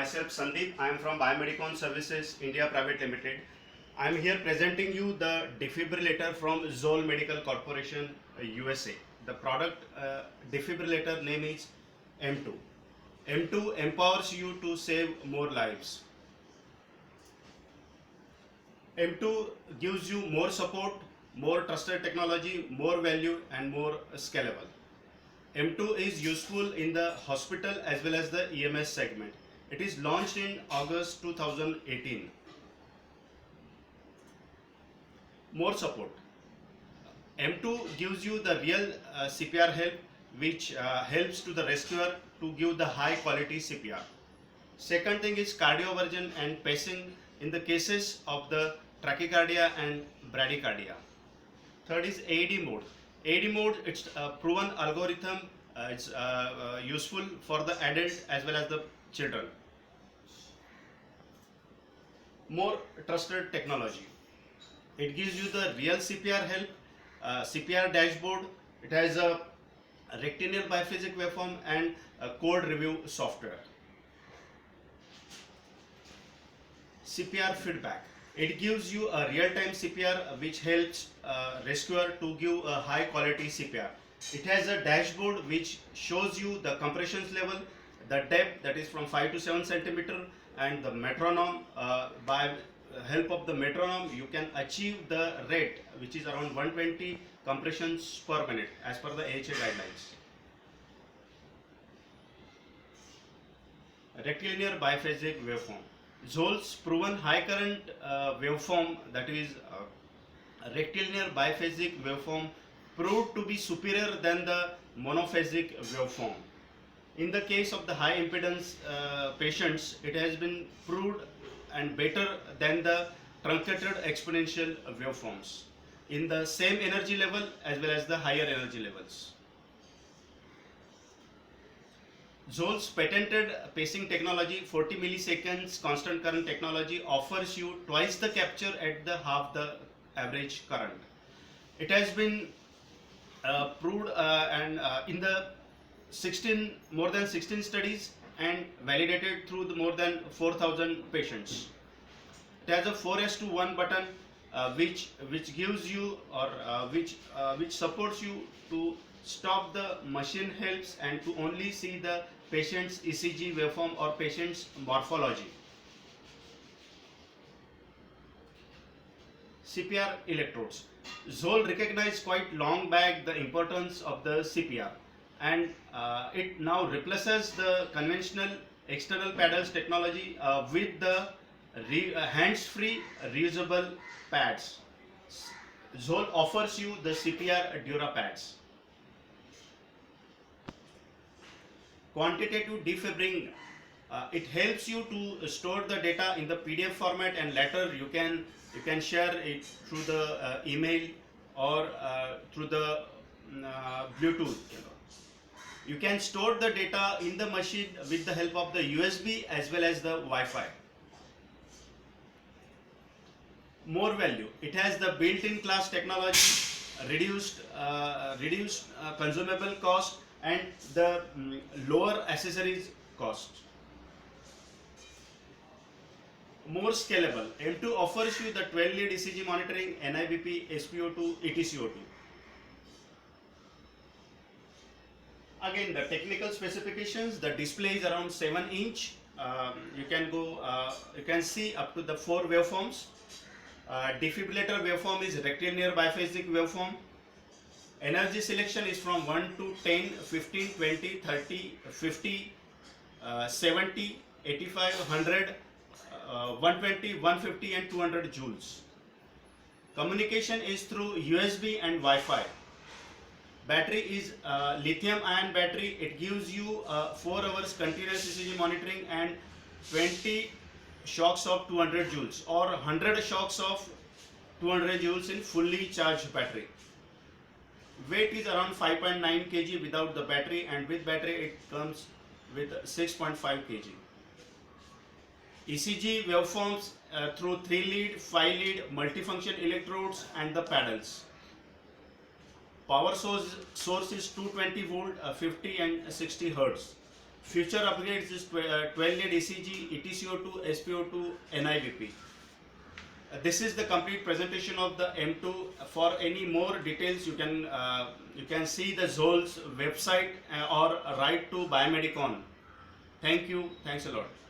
myself Sandeep. I am from Biomedicon Services India Private Limited. I am here presenting you the defibrillator from Zoll Medical Corporation USA. The product defibrillator name is M2. M2 empowers you to save more lives. M2 gives you more support, more trusted technology, more value and more scalable. M2 is useful in the hospital as well as the EMS segment. It is launched in August 2018. More support. M2 gives you the real CPR help, which helps to the rescuer to give the high quality CPR. Second thing is cardioversion and pacing in the cases of the tachycardia and bradycardia. Third is AED mode. AED mode, it's a proven algorithm. It's useful for the adult as well as the children. More trusted technology. It gives you the real CPR help, CPR dashboard. It has a rectilinear biphasic waveform and a code review software. CPR feedback. It gives you a real-time CPR which helps rescuer to give a high-quality CPR. It has a dashboard which shows you the compressions level, the depth, that is from 5 to 7 centimeter, and the metronome. By help of the metronome, you can achieve the rate which is around 120 compressions per minute as per the AHA guidelines. Rectilinear biphasic waveform. Zoll's proven high current waveform, that is rectilinear biphasic waveform, proved to be superior than the monophasic waveform. In the case of the high impedance patients, it has been proved and better than the truncated exponential waveforms in the same energy level as well as the higher energy levels. Zoll's patented pacing technology, 40 milliseconds constant current technology, offers you twice the capture at the half the average current. It has been proved and in the more than 16 studies and validated through the more than 4,000 patients. It has a 4:1 button which gives you or which supports you to stop the machine helps and to only see the patient's ECG waveform or patient's morphology. CPR electrodes. Zoll recognized quite long back the importance of the CPR, and it now replaces the conventional external paddles technology with the hands-free reusable pads. Zoll offers you the CPR Dura pads. Quantitative defibrillating. It helps you to store the data in the PDF format, and later you can share it through the email or through the Bluetooth. You can store the data in the machine with the help of the USB as well as the Wi-Fi. More value. It has the built-in class technology, reduced consumable cost, and the lower accessories cost. More scalable. M2 offers you the 12-lead ECG monitoring, NIBP, SpO2, ETCO2. Again, the technical specifications. The display is around 7 inch. You can see up to the 4 waveforms. Defibrillator waveform is rectilinear biphasic waveform. Energy selection is from 1 to 10, 15, 20, 30, 50, 70, 85, 100, 120, 150 and 200 joules. Communication is through USB and Wi-Fi. Battery is lithium ion battery. It gives you 4 hours continuous ECG monitoring and 20 shocks of 200 joules or 100 shocks of 200 joules in fully charged battery. Weight is around 5.9 kg without the battery, and with battery it comes with 6.5 kg. ECG waveforms through 3-lead, 5-lead multifunction electrodes and the paddles. Power source is 220 volt, 50 and 60 hertz. Future upgrades is 12 lead ECG, ETCO2, SpO2, NIBP. This is the complete presentation of the M2. For any more details, you can see the Zoll's website or write to Biomedicon. Thank you. Thanks a lot.